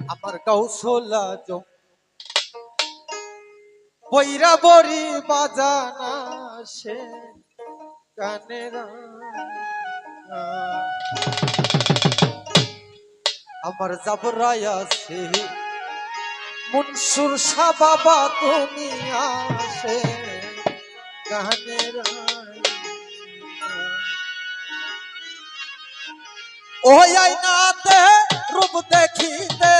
আমার কৌশলা জম বৈরা বরি বাজানা সে গানের আমার জাবরাই আছে মনসুর শাহ বাবা তুমি আসে গানের ওই আইনাতে রূপ দেখিতে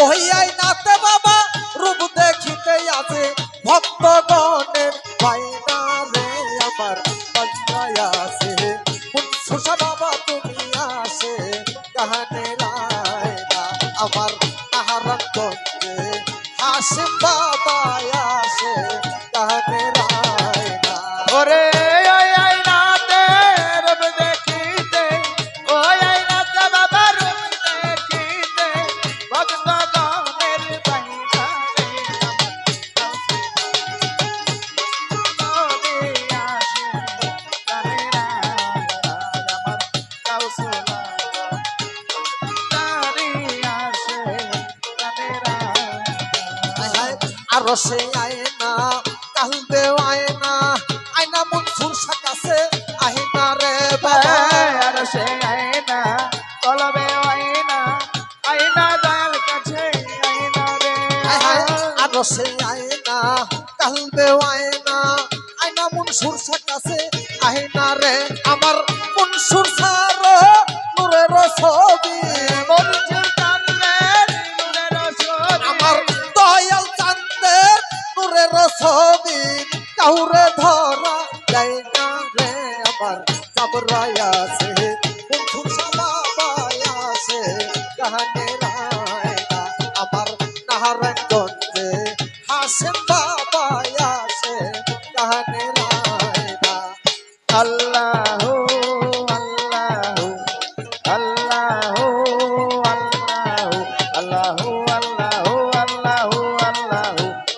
ওই আইনাতে বাবা রূপ দেখিতে আছে ভক্তগণের বাইনা রে আমার বান্দায় আছে মনসুর শাহ বাবা তুমি আসে গানের আয়না আমার নাহারগঞ্জে হাসিম বাবা আসে গানের আয়না ওরে ওই আইনাতে রূপ দেখিতে ওই আইনাতে বাবা রূপ দেখিতে ভক্তগণের বাইনা রে আরো সেই আয়না কালবে আয়না আয়না মনসুর শাহ কাছে আহিনা রে বাবা আর সে আয়না কলবে আয়না আয়না দয়াল কাছে আয়না রে আরো সেই আয়না কালবে আয়না আয়না মনসুর শাহ কাছে আহিনা রে আমার মনসুর শাহ নূরের ছবি মনসুর চাঁদের নূরের ছবি আমার দয়াল চাঁদের নূরের ছবি কাউরে ধরা যায় না রে আমার জাবরাই আছে মনসুর শাহ বাবা আছে গানের আয়না আমার নারায়ণগঞ্জে হাসিম বাবা আছে গানের আয়না আল্লাহু আল্লাহু আল্লাহু আল্লাহু আল্লাহু আল্লাহু আল্লাহু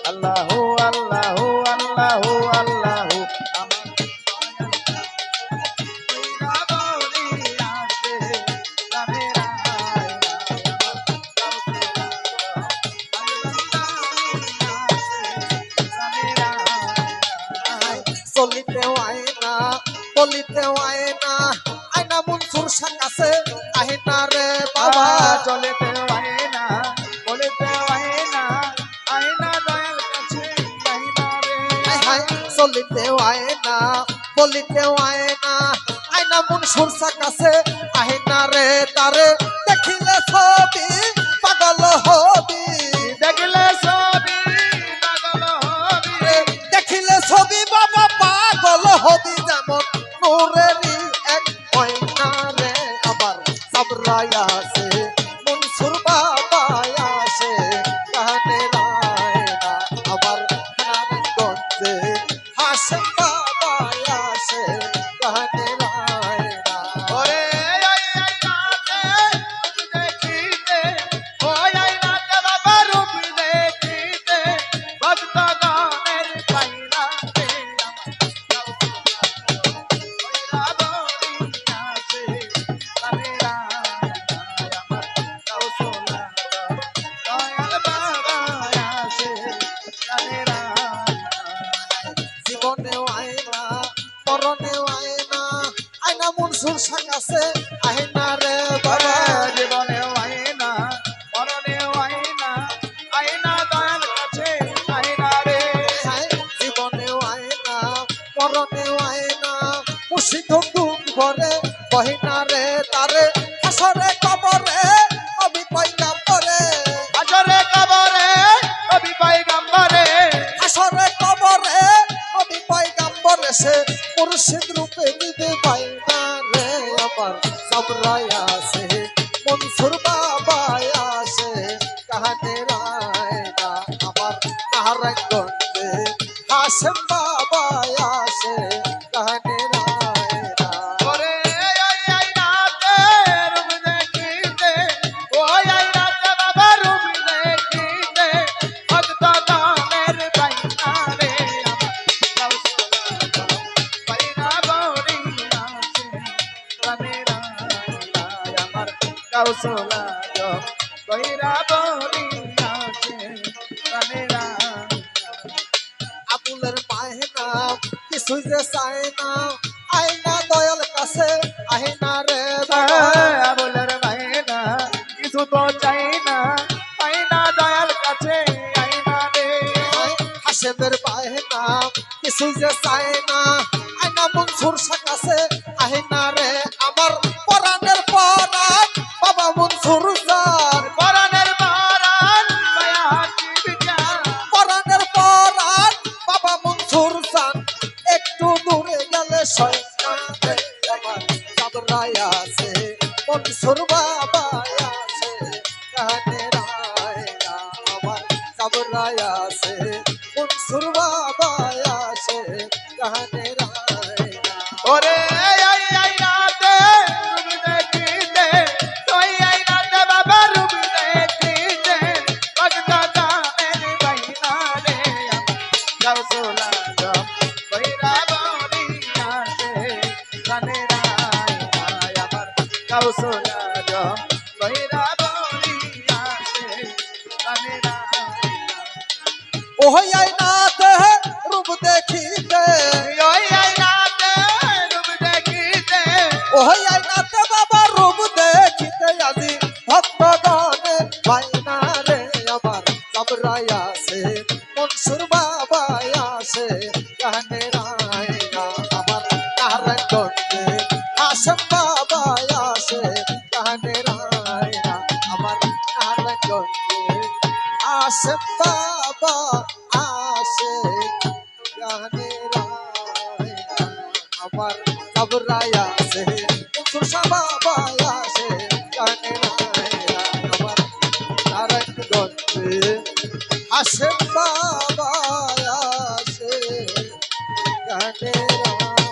আল্লাহু আল্লাহু আল্লাহু আল্লাহু চলিতে আয়না বলিতে আয়না আয়না মনসুর শাহ কাছে আহিনা রে বাবা বাবা চলেতে আয়না বলেতে আয়না আয়না দয়াল কাছে আয়না রে চলিতে আয়না বলিতে আয়না আয়না মনসুর শাহ কাছে আহিনা রে তারে দেখিলে ছবি পাগল হবি দেখলে ছবি পাগল হবি রে দেখিলে ছবি বাবা পাগল হবি যেমন নূরেরই এক আয়না রে আমার জাবরাই আছে মনসুর বাবা আছে গানের আয়না আমার নারায়ণগঞ্জে হাসিম বাবা আছে গানের আয়না ওরে ওই আয়নাতে রূপ দেখিতে ওই আয়নাতে বাবা রূপ দেখিতে ভক্তগণের বাইনা রে জীবনেও আয়না মরণেও আয়না আয়না মনসুর শাহ কাছে আহিনা রে বাবা জীবনেও আয়না মরণেও আয়না আয়না দয়াল কাছে আয়না রে জীবনেও আয়না মরণেও আয়না মুর্শিদ হুকুম করে বহিনা রে তারে হাসরে কবরে নবী পয়গম্বরে হাজরে কবরে নবী পয়গম্বরে হাসরে কবরে নবী পয়গম্বরে সে মুর্শিদ রূপে নিবে বাইনা রে আমার জাবরাই আছে মনসুর বাবা আছে গানের আয়না আমার নারায়ণগঞ্জে হাসিম বাবা আছে গানের আয়না ওরে ওই আয়নাতে রূপ দেখিতে ওই আয়নাতে বাবা রূপ দেখিতে ভক্তগণের বাইনা রে আমার বাইনা বড়ি আছে কৌশলা কইরা বলি আসে প্রাণেরা আবুলের মায়ের নাম কিছুই যে চায় না আয়না দয়াল কাছে আহিনা রে বাবা আবুলের মায়েরা কিছু তো চাই না আইনা দয়াল কাছে আইনা রে হাসেমের পায়ে নাম কিছুই যে চায় না আয়না মনসুর কাছে আহিনা রে আমার পরাণের পরাণ বাবা মনসুর জান পরাণের পরাণ মায়া বিজ্ঞান পরাণের পরাণ বাবা মনসুর জান একটু দূরে গেলে শয়তান রে আমার চাবরায় আছে মনসুর বাবা আছে কানে রায়না আমার চাবরায় আছে মনসুর বাবা আছে কানে রায়না ওরে আই আইনাতে রূপ দেখিতে তুই আইনাতে বাবা রূপ দেখিতে ভক্ত জানেন বাইনা রে গাউসুলা কইরা বলি আসে কানে রায় আমার গাউসুলা কইরা বলি আসে কানে রায় ওই আয়নাতে রূপ দেখিতে ওই আইনাতে রূপ দেখিতে ওই আয়নাতে বাবা রূপ দেখিতে আজি ভক্তগণে বাইনা রে আমার চাবরায় আছে মনসুর বাবা আছে কানে রায়না আমার নারায়ণগঞ্জে হাসেম বাবা আছে কানে রায়না আমার নারায়ণগঞ্জে হাসেম বাবা আছে কানে রায়না আমার চাবরায় আছে মনসুর বাবা আছে কানে রায়না আমার নারায়ণগঞ্জে হাসেম বাবা আছে কানে রায়না